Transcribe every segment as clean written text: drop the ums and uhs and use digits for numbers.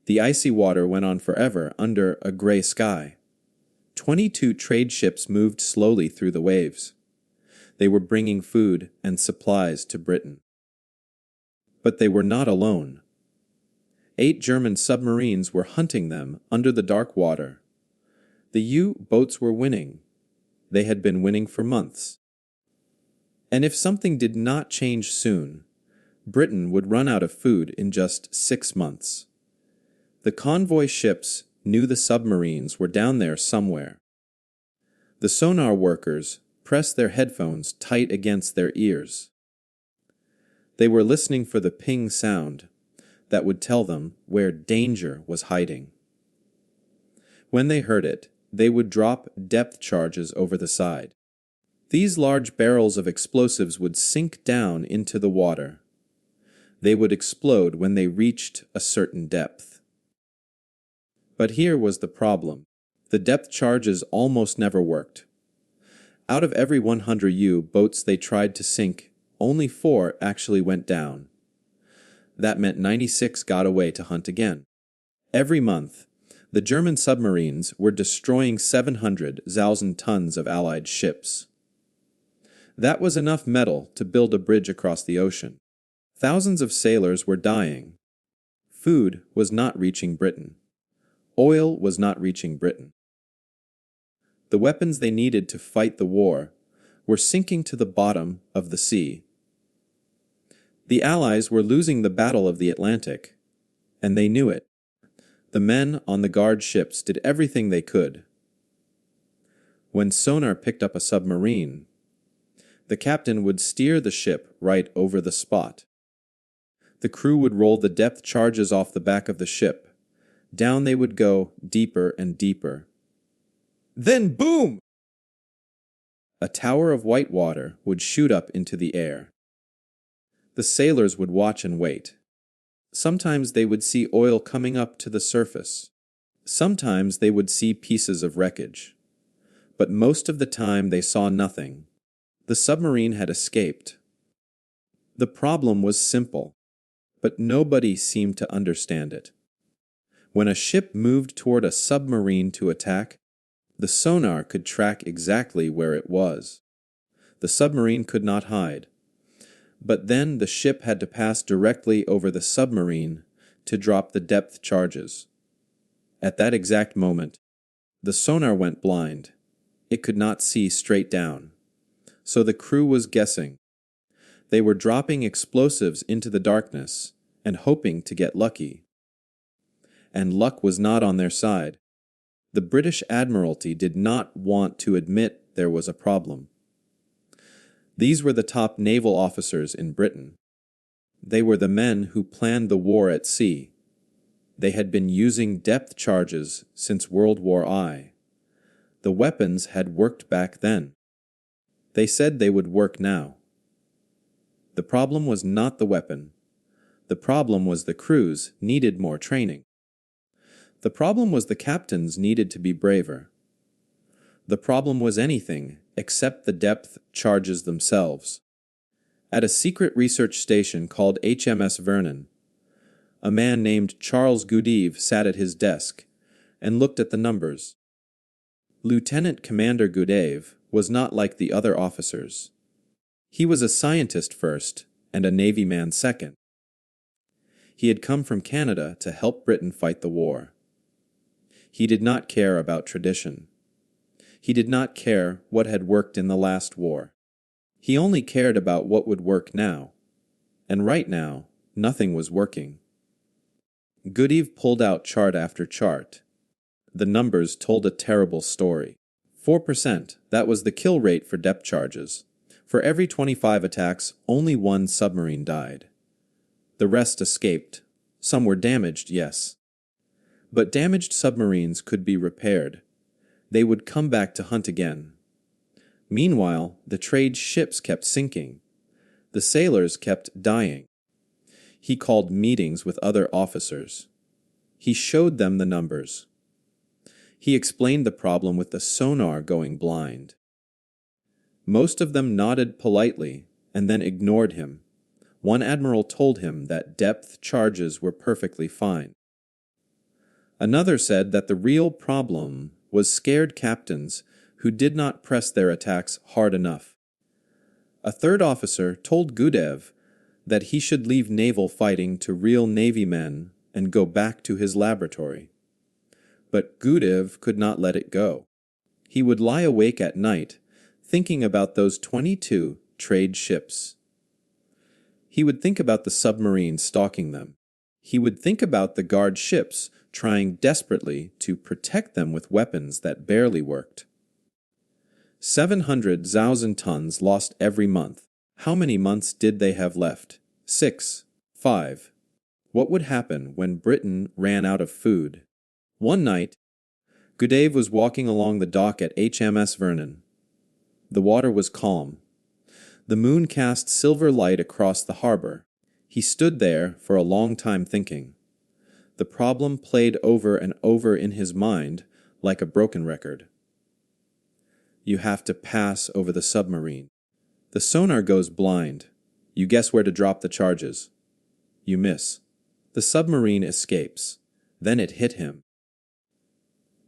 The icy water went on forever under a gray sky. 22 trade ships moved slowly through the waves. They were bringing food and supplies to Britain. But they were not alone. 8 German submarines were hunting them under the dark water. The U-boats were winning. They had been winning for months. And if something did not change soon, Britain would run out of food in just 6 months. The convoy ships knew the submarines were down there somewhere. The sonar workers pressed their headphones tight against their ears. They were listening for the ping sound that would tell them where danger was hiding. When they heard it, they would drop depth charges over the side. These large barrels of explosives would sink down into the water. They would explode when they reached a certain depth. But here was the problem. The depth charges almost never worked. Out of every 100 U-boats they tried to sink, only 4 actually went down. That meant 96 got away to hunt again. Every month, the German submarines were destroying 700,000 tons of Allied ships. That was enough metal to build a bridge across the ocean. Thousands of sailors were dying. Food was not reaching Britain. Oil was not reaching Britain. The weapons they needed to fight the war were sinking to the bottom of the sea. The Allies were losing the Battle of the Atlantic, and they knew it. The men on the guard ships did everything they could. When sonar picked up a submarine, the captain would steer the ship right over the spot. The crew would roll the depth charges off the back of the ship. Down they would go, deeper and deeper. Then boom! A tower of white water would shoot up into the air. The sailors would watch and wait. Sometimes they would see oil coming up to the surface. Sometimes they would see pieces of wreckage. But most of the time they saw nothing. The submarine had escaped. The problem was simple, but nobody seemed to understand it. When a ship moved toward a submarine to attack, the sonar could track exactly where it was. The submarine could not hide. But then the ship had to pass directly over the submarine to drop the depth charges. At that exact moment, the sonar went blind. It could not see straight down. So the crew was guessing. They were dropping explosives into the darkness and hoping to get lucky. And luck was not on their side. The British Admiralty did not want to admit there was a problem. These were the top naval officers in Britain. They were the men who planned the war at sea. They had been using depth charges since World War I. The weapons had worked back then. They said they would work now. The problem was not the weapon. The problem was the crews needed more training. The problem was the captains needed to be braver. The problem was anything except the depth charges themselves. At a secret research station called HMS Vernon, a man named Charles Goodeve sat at his desk and looked at the numbers. Lieutenant Commander Goodeve was not like the other officers. He was a scientist first and a Navy man second. He had come from Canada to help Britain fight the war. He did not care about tradition. He did not care what had worked in the last war. He only cared about what would work now. And right now, nothing was working. Goodeve pulled out chart after chart. The numbers told a terrible story. 4%, that was the kill rate for depth charges. For every 25 attacks, only 1 submarine died. The rest escaped. Some were damaged, yes. But damaged submarines could be repaired. They would come back to hunt again. Meanwhile, the trade ships kept sinking. The sailors kept dying. He called meetings with other officers. He showed them the numbers. He explained the problem with the sonar going blind. Most of them nodded politely and then ignored him. One admiral told him that depth charges were perfectly fine. Another said that the real problem was scared captains who did not press their attacks hard enough. A third officer told Gudev that he should leave naval fighting to real Navy men and go back to his laboratory. But Gudev could not let it go. He would lie awake at night, thinking about those 22 trade ships. He would think about the submarines stalking them. He would think about the guard ships trying desperately to protect them with weapons that barely worked. 700,000 tons lost every month. How many months did they have left? 6. 5. What would happen when Britain ran out of food? One night, Gudev was walking along the dock at HMS Vernon. The water was calm. The moon cast silver light across the harbor. He stood there for a long time thinking. The problem played over and over in his mind like a broken record. You have to pass over the submarine. The sonar goes blind. You guess where to drop the charges. You miss. The submarine escapes. Then it hit him.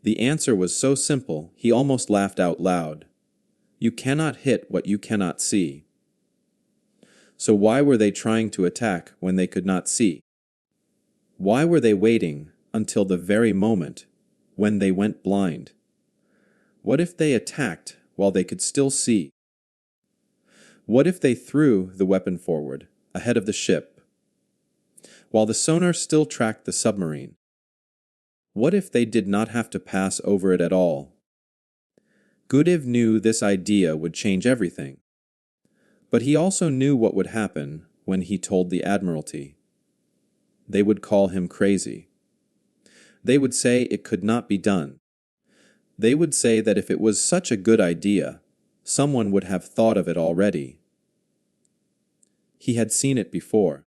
The answer was so simple, he almost laughed out loud. You cannot hit what you cannot see. So why were they trying to attack when they could not see? Why were they waiting until the very moment when they went blind? What if they attacked while they could still see? What if they threw the weapon forward, ahead of the ship, while the sonar still tracked the submarine? What if they did not have to pass over it at all? Gudev knew this idea would change everything. But he also knew what would happen when he told the Admiralty. They would call him crazy. They would say it could not be done. They would say that if it was such a good idea, someone would have thought of it already. He had seen it before.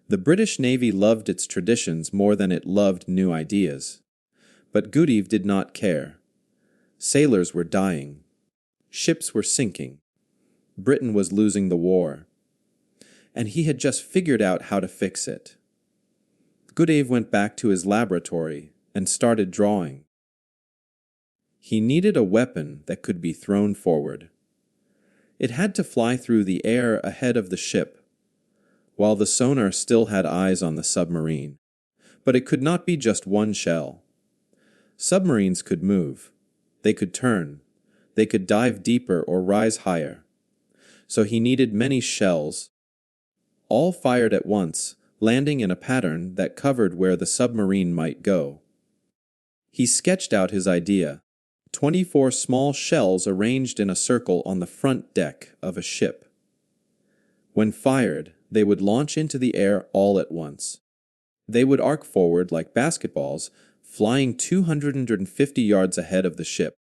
The British Navy loved its traditions more than it loved new ideas. But Gudev did not care. Sailors were dying. Ships were sinking. Britain was losing the war. And he had just figured out how to fix it. Gudev went back to his laboratory and started drawing. He needed a weapon that could be thrown forward. It had to fly through the air ahead of the ship, while the sonar still had eyes on the submarine. But it could not be just one shell. Submarines could move. They could turn. They could dive deeper or rise higher. So he needed many shells, all fired at once, landing in a pattern that covered where the submarine might go. He sketched out his idea. 24 small shells arranged in a circle on the front deck of a ship. When fired, they would launch into the air all at once. They would arc forward like basketballs, flying 250 yards ahead of the ship.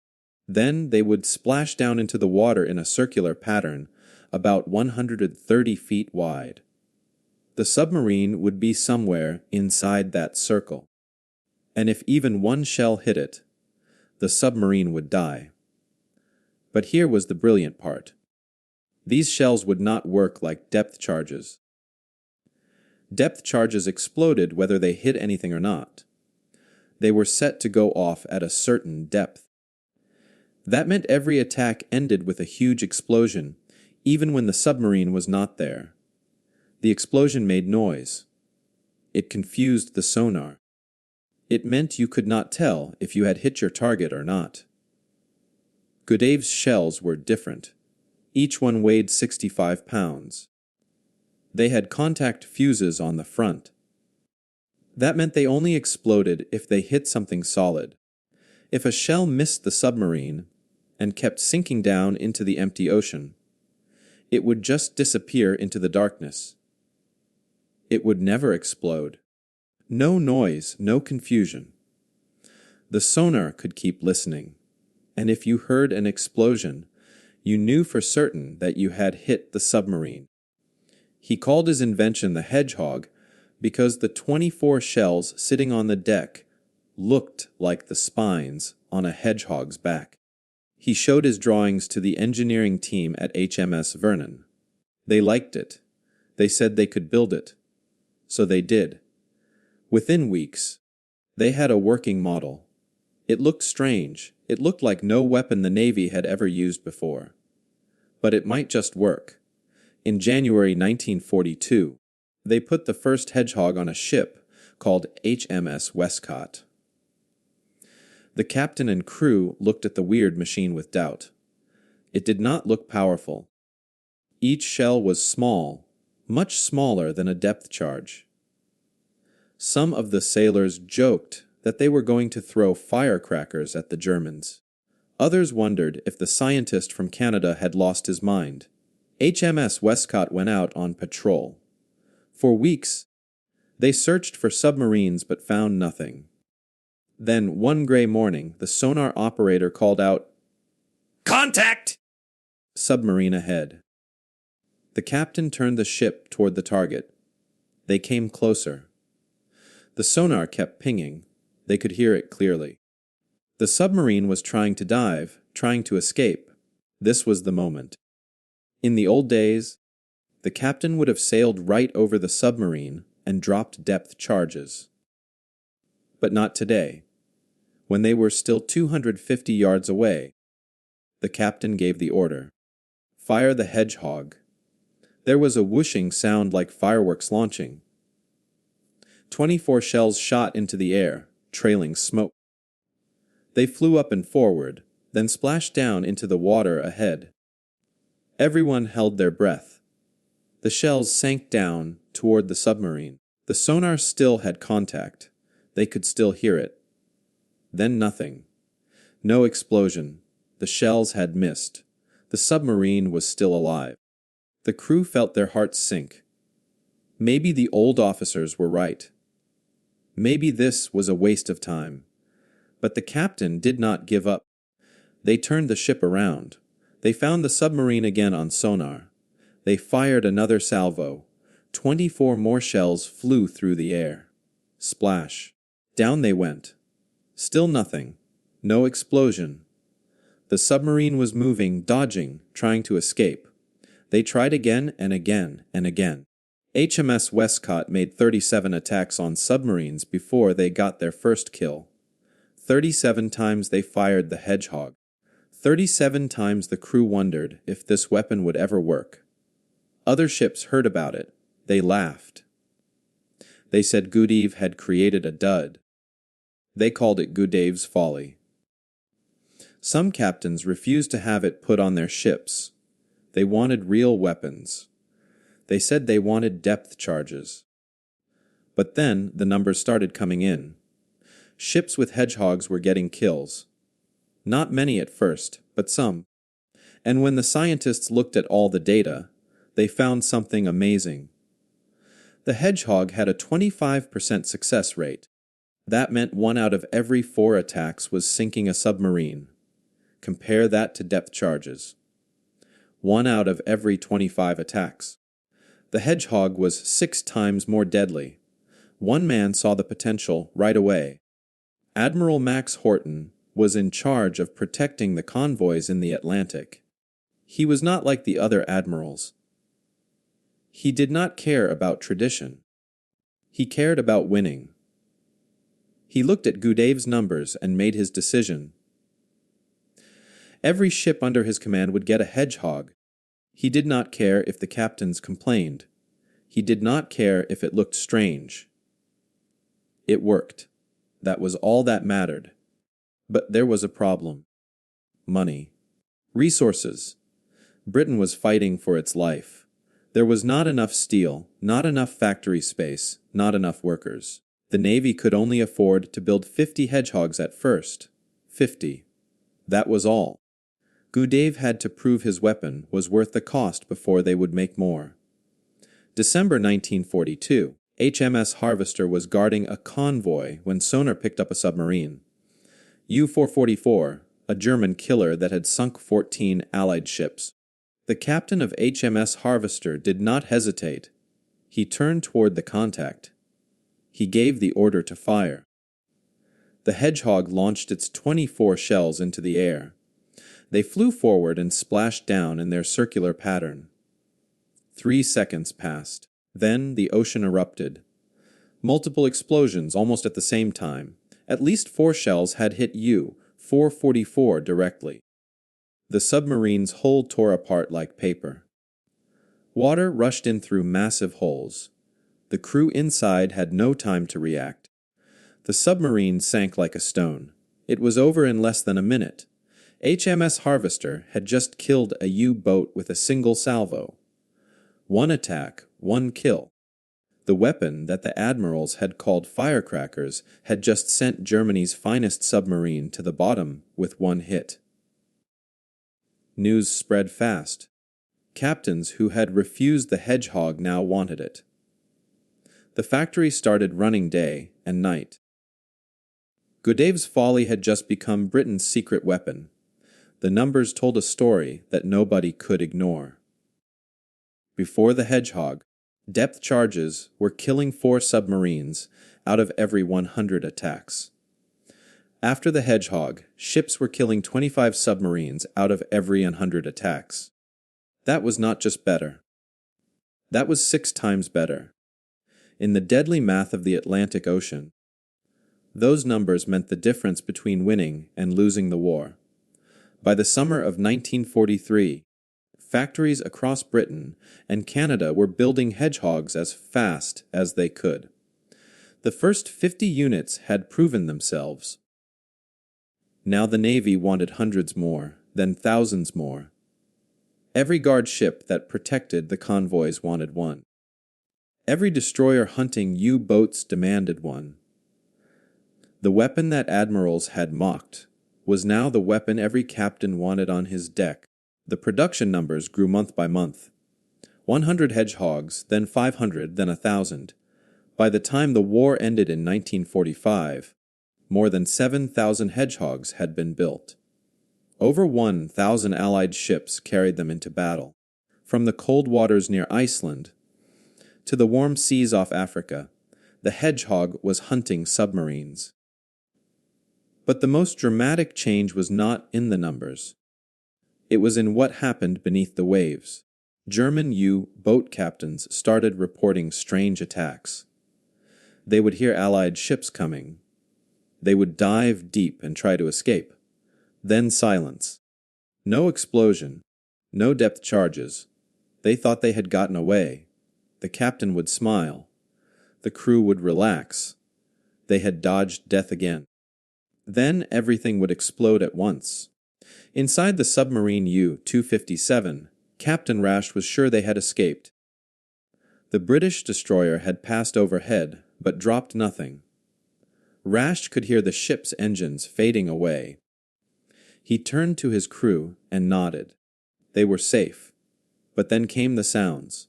Then they would splash down into the water in a circular pattern, about 130 feet wide. The submarine would be somewhere inside that circle. And if even one shell hit it, the submarine would die. But here was the brilliant part. These shells would not work like depth charges. Depth charges exploded whether they hit anything or not. They were set to go off at a certain depth. That meant every attack ended with a huge explosion, even when the submarine was not there. The explosion made noise. It confused the sonar. It meant you could not tell if you had hit your target or not. Gudev's shells were different. Each one weighed 65 pounds. They had contact fuses on the front. That meant they only exploded if they hit something solid. If a shell missed the submarine and kept sinking down into the empty ocean, it would just disappear into the darkness. It would never explode. No noise, no confusion. The sonar could keep listening, and if you heard an explosion, you knew for certain that you had hit the submarine. He called his invention the Hedgehog because the 24 shells sitting on the deck looked like the spines on a hedgehog's back. He showed his drawings to the engineering team at HMS Vernon. They liked it. They said they could build it. So they did. Within weeks, They had a working model. It looked strange. It looked like no weapon the Navy had ever used before. But it might just work. In January 1942, they put the first Hedgehog on a ship called HMS Westcott. The captain and crew looked at the weird machine with doubt. It did not look powerful. Each shell was small, much smaller than a depth charge. Some of the sailors joked that they were going to throw firecrackers at the Germans. Others wondered if the scientist from Canada had lost his mind. HMS Westcott went out on patrol. For weeks, they searched for submarines but found nothing. Then, one gray morning, the sonar operator called out, "Contact!" Submarine ahead. The captain turned the ship toward the target. They came closer. The sonar kept pinging. They could hear it clearly. The submarine was trying to dive, trying to escape. This was the moment. In the old days, the captain would have sailed right over the submarine and dropped depth charges. But not today. When they were still 250 yards away, the captain gave the order. Fire the Hedgehog. There was a whooshing sound like fireworks launching. 24 shells shot into the air, trailing smoke. They flew up and forward, then splashed down into the water ahead. Everyone held their breath. The shells sank down toward the submarine. The sonar still had contact. They could still hear it. Then nothing. No explosion. The shells had missed. The submarine was still alive. The crew felt their hearts sink. Maybe the old officers were right. Maybe this was a waste of time. But the captain did not give up. They turned the ship around. They found the submarine again on sonar. They fired another salvo. 24 more shells flew through the air. Splash. Down they went. Still nothing. No explosion. The submarine was moving, dodging, trying to escape. They tried again and again and again. HMS Westcott made 37 attacks on submarines before they got their first kill. 37 times they fired the Hedgehog. 37 times the crew wondered if this weapon would ever work. Other ships heard about it. They laughed. They said Gudave had created a dud. They called it Gudave's folly. Some captains refused to have it put on their ships. They wanted real weapons. They said they wanted depth charges. But then the numbers started coming in. Ships with Hedgehogs were getting kills. Not many at first, but some. And when the scientists looked at all the data, they found something amazing. The Hedgehog had a 25% success rate. That meant 1 out of every 4 attacks was sinking a submarine. Compare that to depth charges. 1 out of every 25 attacks. The Hedgehog was 6 times more deadly. One man saw the potential right away. Admiral Max Horton was in charge of protecting the convoys in the Atlantic. He was not like the other admirals. He did not care about tradition. He cared about winning. He looked at Gudave's numbers and made his decision. Every ship under his command would get a Hedgehog. He did not care if the captains complained. He did not care if it looked strange. It worked. That was all that mattered. But there was a problem. Money. Resources. Britain was fighting for its life. There was not enough steel, not enough factory space, not enough workers. The Navy could only afford to build 50 Hedgehogs at first. 50. That was all. Gudave had to prove his weapon was worth the cost before they would make more. December 1942, HMS Harvester was guarding a convoy when sonar picked up a submarine. U-444, a German killer that had sunk 14 Allied ships. The captain of HMS Harvester did not hesitate. He turned toward the contact. He gave the order to fire. The Hedgehog launched its 24 shells into the air. They flew forward and splashed down in their circular pattern. 3 seconds passed. Then the ocean erupted. Multiple explosions almost at the same time. At least 4 shells had hit U-444 directly. The submarine's hull tore apart like paper. Water rushed in through massive holes. The crew inside had no time to react. The submarine sank like a stone. It was over in less than a minute. HMS Harvester had just killed a U-boat with a single salvo. 1 attack, 1 kill. The weapon that the admirals had called firecrackers had just sent Germany's finest submarine to the bottom with 1 hit. News spread fast. Captains who had refused the Hedgehog now wanted it. The factory started running day and night. Godave's folly had just become Britain's secret weapon. The numbers told a story that nobody could ignore. Before the Hedgehog, depth charges were killing 4 submarines out of every 100 attacks. After the Hedgehog, ships were killing 25 submarines out of every 100 attacks. That was not just better. That was 6 times better. In the deadly math of the Atlantic Ocean, those numbers meant the difference between winning and losing the war. By the summer of 1943, factories across Britain and Canada were building Hedgehogs as fast as they could. The first 50 units had proven themselves. Now the Navy wanted hundreds more, then thousands more. Every guard ship that protected the convoys wanted one. Every destroyer hunting U-boats demanded one. The weapon that admirals had mocked was now the weapon every captain wanted on his deck. The production numbers grew month by month. 100 Hedgehogs, then 500, then 1,000. By the time the war ended in 1945, more than 7,000 Hedgehogs had been built. Over 1,000 Allied ships carried them into battle. From the cold waters near Iceland to the warm seas off Africa, the Hedgehog was hunting submarines. But the most dramatic change was not in the numbers. It was in what happened beneath the waves. German U-boat captains started reporting strange attacks. They would hear Allied ships coming. They would dive deep and try to escape. Then silence. No explosion. No depth charges. They thought they had gotten away. The captain would smile. The crew would relax. They had dodged death again. Then everything would explode at once. Inside the submarine U-257, Captain Rash was sure they had escaped. The British destroyer had passed overhead, but dropped nothing. Rash could hear the ship's engines fading away. He turned to his crew and nodded. They were safe. But then came the sounds.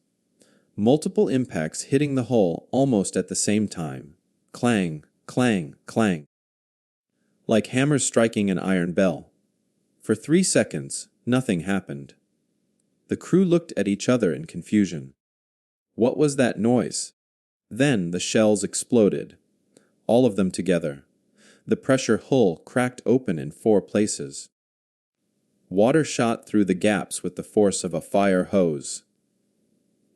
Multiple impacts hitting the hull almost at the same time. Clang, clang, clang. Like hammers striking an iron bell. For 3 seconds, nothing happened. The crew looked at each other in confusion. What was that noise? Then the shells exploded. All of them together. The pressure hull cracked open in 4 places. Water shot through the gaps with the force of a fire hose.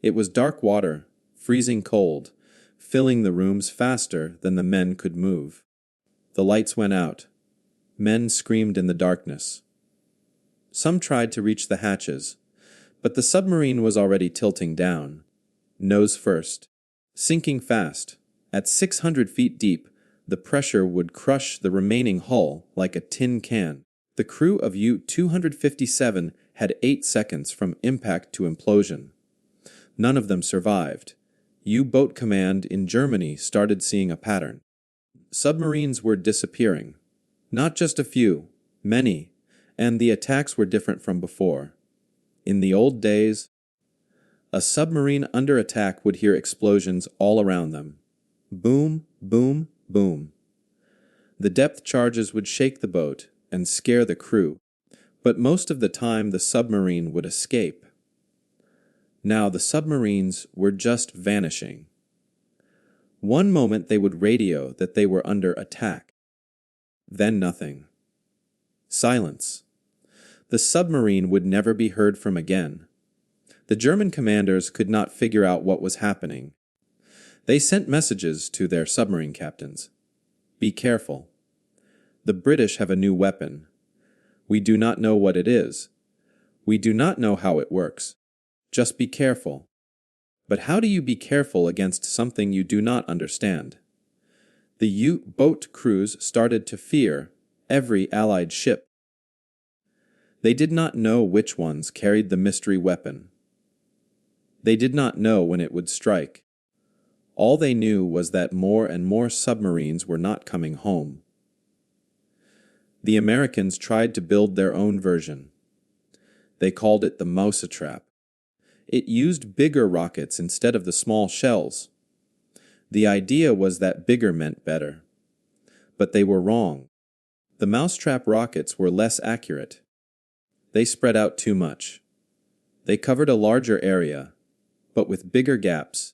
It was dark water, freezing cold, filling the rooms faster than the men could move. The lights went out. Men screamed in the darkness. Some tried to reach the hatches, but the submarine was already tilting down, nose first, sinking fast. At 600 feet deep, the pressure would crush the remaining hull like a tin can. The crew of U-257 had 8 seconds from impact to implosion. None of them survived. U-boat command in Germany started seeing a pattern. Submarines were disappearing. Not just a few, many, and the attacks were different from before. In the old days, a submarine under attack would hear explosions all around them. Boom, boom, boom. The depth charges would shake the boat and scare the crew, but most of the time the submarine would escape. Now the submarines were just vanishing. One moment they would radio that they were under attack. Then nothing. Silence. The submarine would never be heard from again. The German commanders could not figure out what was happening. They sent messages to their submarine captains. Be careful. The British have a new weapon. We do not know what it is. We do not know how it works. Just be careful. But how do you be careful against something you do not understand? The U-boat crews started to fear every Allied ship. They did not know which ones carried the mystery weapon. They did not know when it would strike. All they knew was that more and more submarines were not coming home. The Americans tried to build their own version. They called it the mousetrap. It used bigger rockets instead of the small shells. The idea was that bigger meant better. But they were wrong. The mousetrap rockets were less accurate. They spread out too much. They covered a larger area, but with bigger gaps.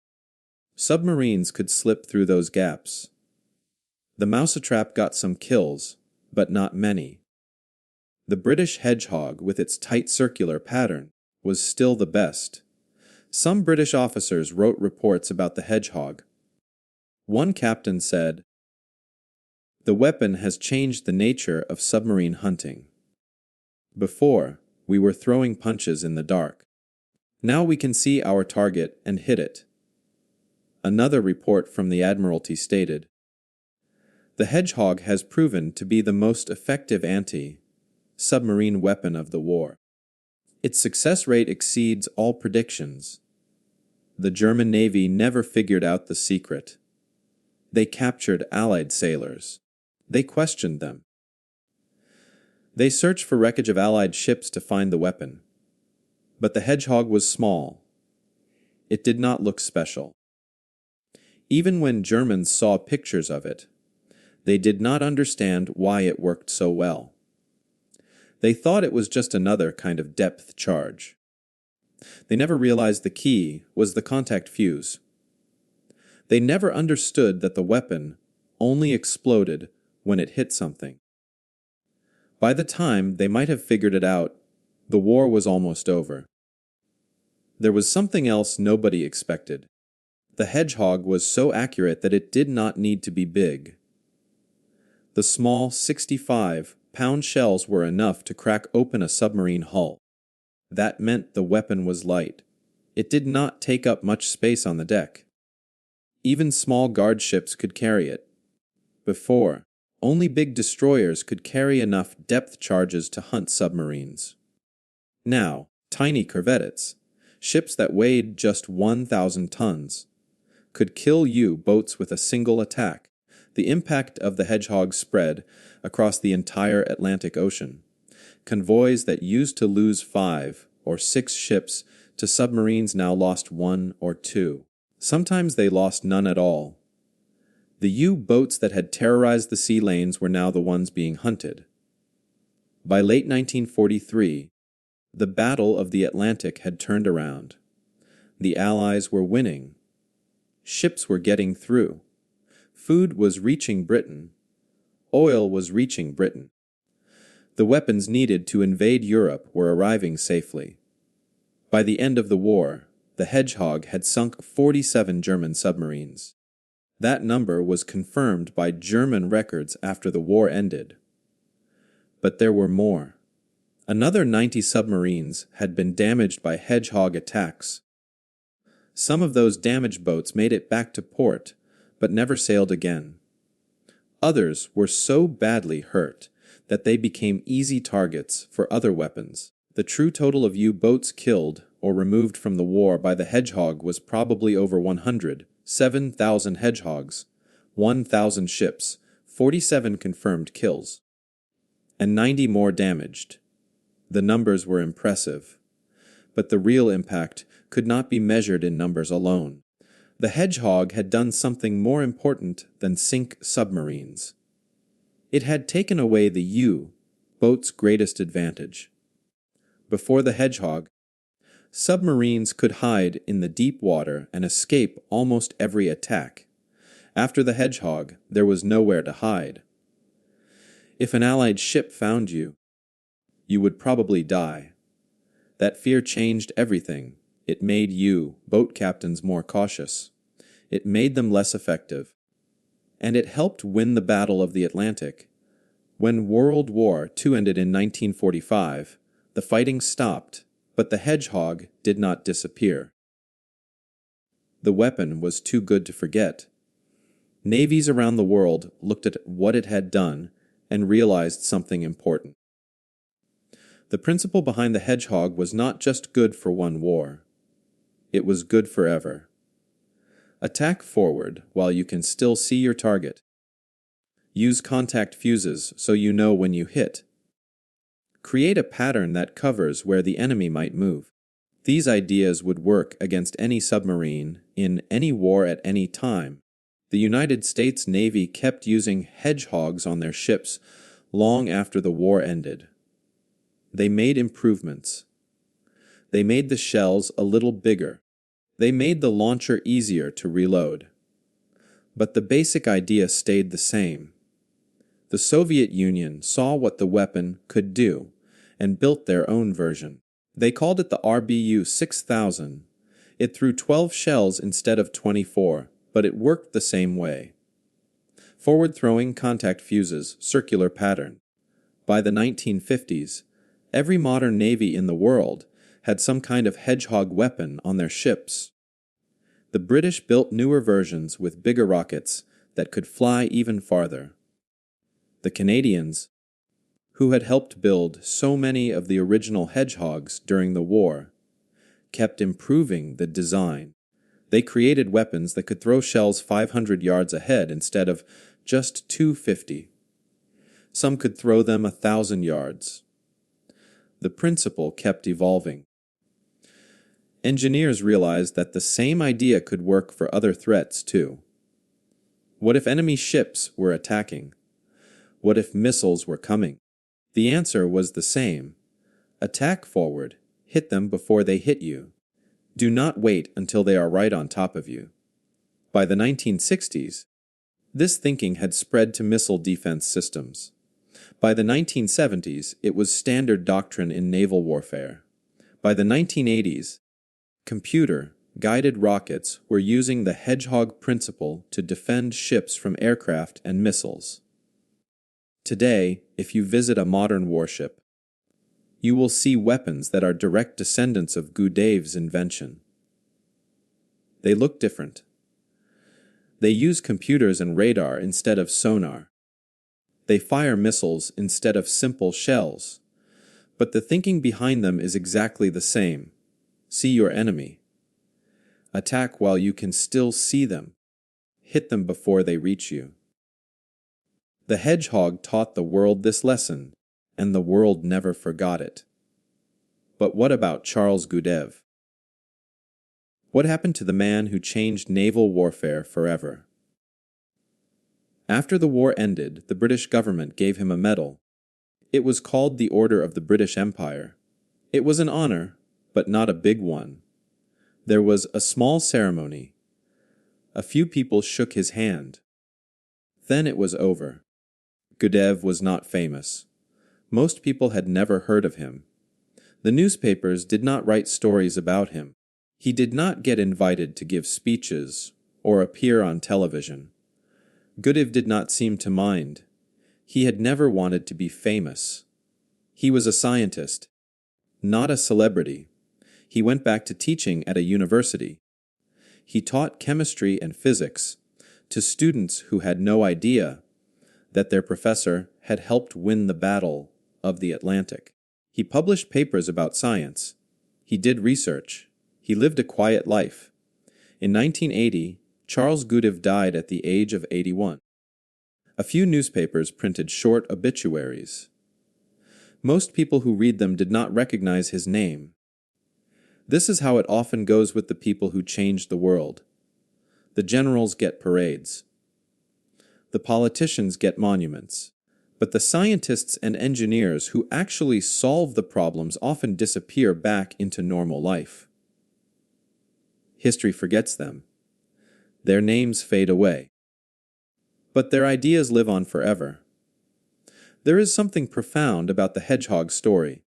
Submarines could slip through those gaps. The mousetrap got some kills, but not many. The British Hedgehog, with its tight circular pattern, was still the best. Some British officers wrote reports about the Hedgehog. One captain said, "The weapon has changed the nature of submarine hunting. Before, we were throwing punches in the dark. Now we can see our target and hit it." Another report from the Admiralty stated, "The Hedgehog has proven to be the most effective anti-submarine weapon of the war. Its success rate exceeds all predictions. The German Navy never figured out the secret. They captured Allied sailors. They questioned them. They searched for wreckage of Allied ships to find the weapon. But the Hedgehog was small. It did not look special. Even when Germans saw pictures of it, they did not understand why it worked so well. They thought it was just another kind of depth charge. They never realized the key was the contact fuse. They never understood that the weapon only exploded when it hit something. By the time they might have figured it out, the war was almost over. There was something else nobody expected. The Hedgehog was so accurate that it did not need to be big. The small 65-pound shells were enough to crack open a submarine hull. That meant the weapon was light. It did not take up much space on the deck. Even small guard ships could carry it. Before, only big destroyers could carry enough depth charges to hunt submarines. Now, tiny corvettes, ships that weighed just 1,000 tons, could kill U-boats with a single attack. The impact of the Hedgehog spread across the entire Atlantic Ocean. Convoys that used to lose 5 or 6 ships to submarines now lost 1 or 2. Sometimes they lost none at all. The U-boats that had terrorized the sea lanes were now the ones being hunted. By late 1943, the Battle of the Atlantic had turned around. The Allies were winning. Ships were getting through. Food was reaching Britain. Oil was reaching Britain. The weapons needed to invade Europe were arriving safely. By the end of the war, the Hedgehog had sunk 47 German submarines. That number was confirmed by German records after the war ended. But there were more. Another 90 submarines had been damaged by Hedgehog attacks. Some of those damaged boats made it back to port, but never sailed again. Others were so badly hurt that they became easy targets for other weapons. The true total of U-boats killed or removed from the war by the Hedgehog was probably over 100. 7,000 Hedgehogs, 1,000 ships, 47 confirmed kills, and 90 more damaged. The numbers were impressive, but the real impact could not be measured in numbers alone. The Hedgehog had done something more important than sink submarines. It had taken away the U-boat's greatest advantage. Before the Hedgehog, submarines could hide in the deep water and escape almost every attack. After the Hedgehog, there was nowhere to hide. If an Allied ship found you, you would probably die. That fear changed everything. It made U-boat captains more cautious. It made them less effective. And it helped win the Battle of the Atlantic. When World War II ended in 1945, the fighting stopped, but the Hedgehog did not disappear. The weapon was too good to forget. Navies around the world looked at what it had done and realized something important. The principle behind the Hedgehog was not just good for one war. It was good forever. Attack forward while you can still see your target. Use contact fuses so you know when you hit. Create a pattern that covers where the enemy might move. These ideas would work against any submarine in any war at any time. The United States Navy kept using Hedgehogs on their ships long after the war ended. They made improvements. They made the shells a little bigger. They made the launcher easier to reload. But the basic idea stayed the same. The Soviet Union saw what the weapon could do and built their own version. They called it the RBU 6000. It threw 12 shells instead of 24, but it worked the same way. Forward-throwing contact fuses, circular pattern. By the 1950s, every modern navy in the world had some kind of Hedgehog weapon on their ships. The British built newer versions with bigger rockets that could fly even farther. The Canadians, who had helped build so many of the original Hedgehogs during the war, kept improving the design. They created weapons that could throw shells 500 yards ahead instead of just 250. Some could throw them 1,000 yards. The principle kept evolving. Engineers realized that the same idea could work for other threats too. What if enemy ships were attacking? What if missiles were coming? The answer was the same. Attack forward. Hit them before they hit you. Do not wait until they are right on top of you. By the 1960s, this thinking had spread to missile defense systems. By the 1970s, it was standard doctrine in naval warfare. By the 1980s, computer-guided rockets were using the Hedgehog principle to defend ships from aircraft and missiles. Today, if you visit a modern warship, you will see weapons that are direct descendants of Gudev's invention. They look different. They use computers and radar instead of sonar. They fire missiles instead of simple shells. But the thinking behind them is exactly the same. See your enemy. Attack while you can still see them. Hit them before they reach you. The Hedgehog taught the world this lesson, and the world never forgot it. But what about Charles Gudev? What happened to the man who changed naval warfare forever? After the war ended, the British government gave him a medal. It was called the Order of the British Empire. It was an honor, but not a big one. There was a small ceremony. A few people shook his hand. Then it was over. Gudev was not famous. Most people had never heard of him. The newspapers did not write stories about him. He did not get invited to give speeches or appear on television. Gudev did not seem to mind. He had never wanted to be famous. He was a scientist, not a celebrity. He went back to teaching at a university. He taught chemistry and physics to students who had no idea that their professor had helped win the Battle of the Atlantic. He published papers about science. He did research. He lived a quiet life. In 1980, Charles Gudev died at the age of 81. A few newspapers printed short obituaries. Most people who read them did not recognize his name. This is how it often goes with the people who changed the world. The generals get parades. The politicians get monuments. But the scientists and engineers who actually solve the problems often disappear back into normal life. History forgets them. Their names fade away. But their ideas live on forever. There is something profound about the Hedgehog story.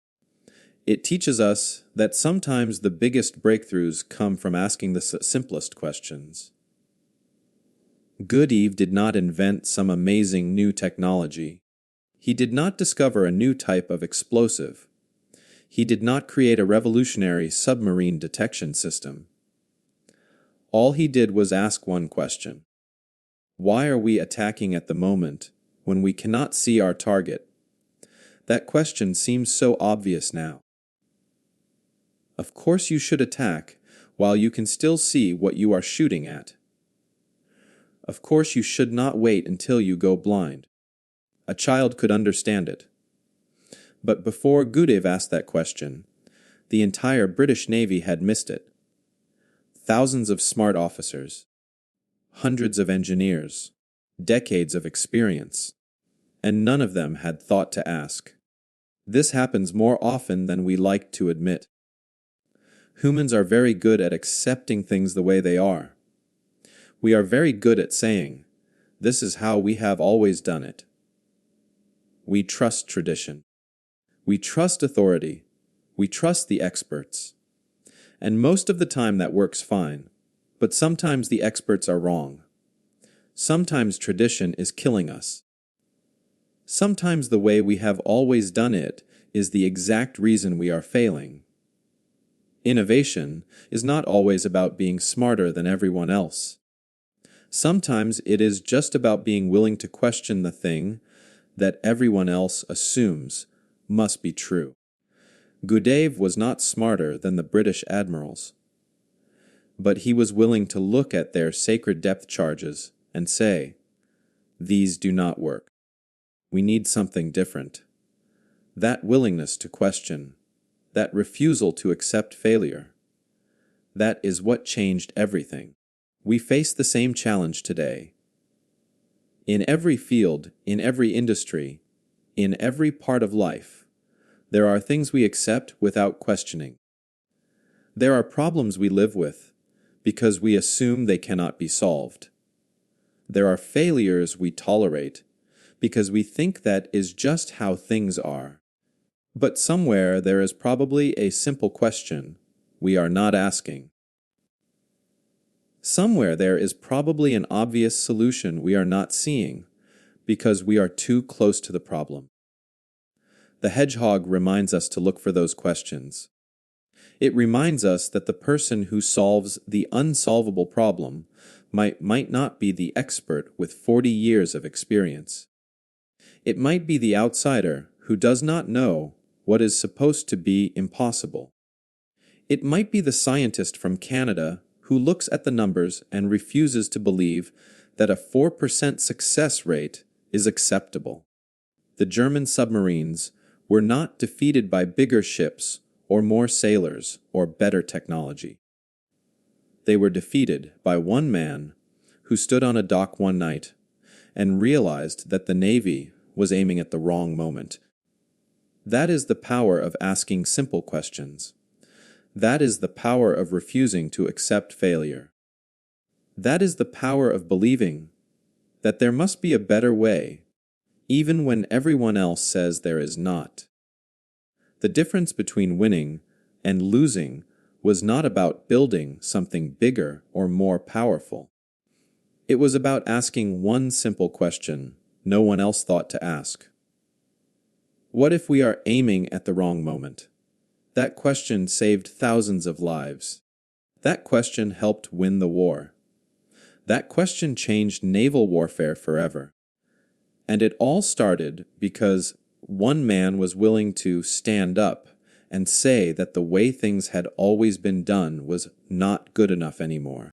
It teaches us that sometimes the biggest breakthroughs come from asking the simplest questions. Gudev did not invent some amazing new technology. He did not discover a new type of explosive. He did not create a revolutionary submarine detection system. All he did was ask one question. Why are we attacking at the moment when we cannot see our target? That question seems so obvious now. Of course you should attack while you can still see what you are shooting at. Of course you should not wait until you go blind. A child could understand it. But before Gudev asked that question, the entire British Navy had missed it. Thousands of smart officers, hundreds of engineers, decades of experience, and none of them had thought to ask. This happens more often than we like to admit. Humans are very good at accepting things the way they are. We are very good at saying, "This is how we have always done it." We trust tradition. We trust authority. We trust the experts. And most of the time that works fine, but sometimes the experts are wrong. Sometimes tradition is killing us. Sometimes the way we have always done it is the exact reason we are failing. Innovation is not always about being smarter than everyone else. Sometimes it is just about being willing to question the thing that everyone else assumes must be true. Gudev was not smarter than the British admirals, but he was willing to look at their sacred depth charges and say, "These do not work. We need something different." That willingness to question, that refusal to accept failure, that is what changed everything. We face the same challenge today. In every field, in every industry, in every part of life, there are things we accept without questioning. There are problems we live with because we assume they cannot be solved. There are failures we tolerate because we think that is just how things are. But somewhere there is probably a simple question we are not asking. Somewhere there is probably an obvious solution we are not seeing because we are too close to the problem. The hedgehog reminds us to look for those questions. It reminds us that the person who solves the unsolvable problem might not be the expert with 40 years of experience. It might be the outsider who does not know what is supposed to be impossible. It might be the scientist from Canada who looks at the numbers and refuses to believe that a 4% success rate is acceptable. The German submarines were not defeated by bigger ships or more sailors or better technology. They were defeated by one man who stood on a dock one night and realized that the Navy was aiming at the wrong moment. That is the power of asking simple questions. That is the power of refusing to accept failure. That is the power of believing that there must be a better way, even when everyone else says there is not. The difference between winning and losing was not about building something bigger or more powerful. It was about asking one simple question no one else thought to ask. What if we are aiming at the wrong moment? That question saved thousands of lives. That question helped win the war. That question changed naval warfare forever. And it all started because one man was willing to stand up and say that the way things had always been done was not good enough anymore.